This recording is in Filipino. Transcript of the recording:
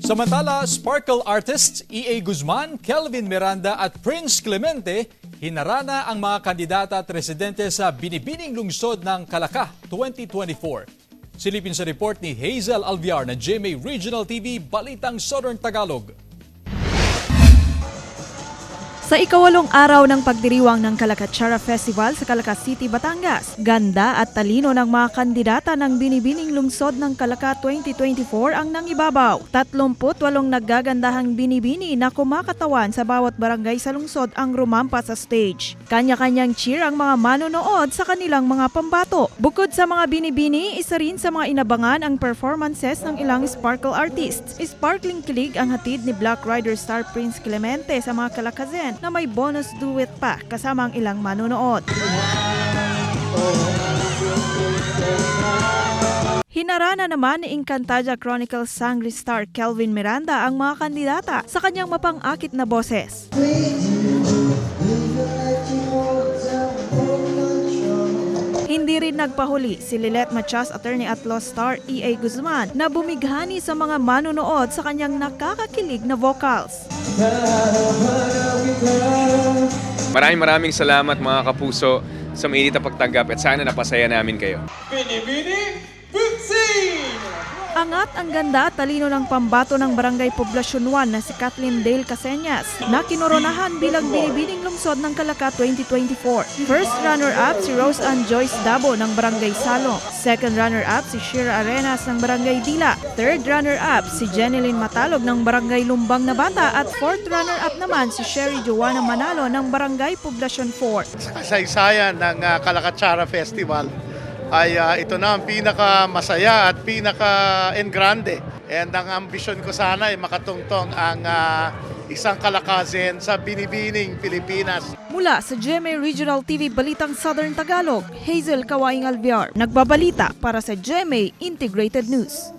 Samantala, sparkle artists E.A. Guzman, Kelvin Miranda at Prince Clemente hinarana ang mga kandidata at residente sa binibining lungsod ng Calaca 2024. Silipin sa report ni Hazel Alviar ng GMA Regional TV, Balitang Southern Tagalog. Sa ikawalong araw ng pagdiriwang ng Calacatsara Festival sa Calaca City, Batangas, ganda at talino ng mga kandidata ng binibining lungsod ng Calaca 2024 ang nangibabaw. 38 naggagandahang binibini na kumakatawan sa bawat barangay sa lungsod ang rumampa sa stage. Kanya-kanyang cheer ang mga manonood sa kanilang mga pambato. Bukod sa mga binibini, isa rin sa mga inabangan ang performances ng ilang sparkle artists. Sparkling kilig ang hatid ni Black Rider star Prince Clemente sa mga Calacazen na may bonus duet pa kasama ang ilang manonood. Hinarana naman ni Encantadia Chronicles Sangre star Kelvin Miranda ang mga kandidata sa kanyang mapang-akit na boses. Hindi rin nagpahuli si Lilet Machas attorney at law star E.A. Guzman na bumighani sa mga manonood sa kanyang nakakakilig na vocals. Maraming salamat mga kapuso sa mainit na pagtanggap at sana napasaya namin kayo. Binibini Butsin! Angat ang ganda at talino ng pambato ng Barangay Poblasyon 1 na si Kathleen Dale Caseñas na kinoronahan bilang binibining lungsod ng Calaca 2024. First runner-up si Rose Ann Joyce Dabo ng Barangay Salong. Second runner-up si Shira Arenas ng Barangay Dila. Third runner-up si Jeneline Matalog ng Barangay Lumbang na Bata at fourth runner-up naman si Sherry Joanna Manalo ng Barangay Poblasyon 4. Sa kasaysayan ng Calacatsara Festival ay ito na ang pinaka-masaya at pinaka-engrande. And ang ambisyon ko sana ay makatungtong ang isang Calacazen sa binibining Pilipinas. Mula sa GMA Regional TV Balitang Southern Tagalog, Hazel Kawaing Alviar, nagbabalita para sa GMA Integrated News.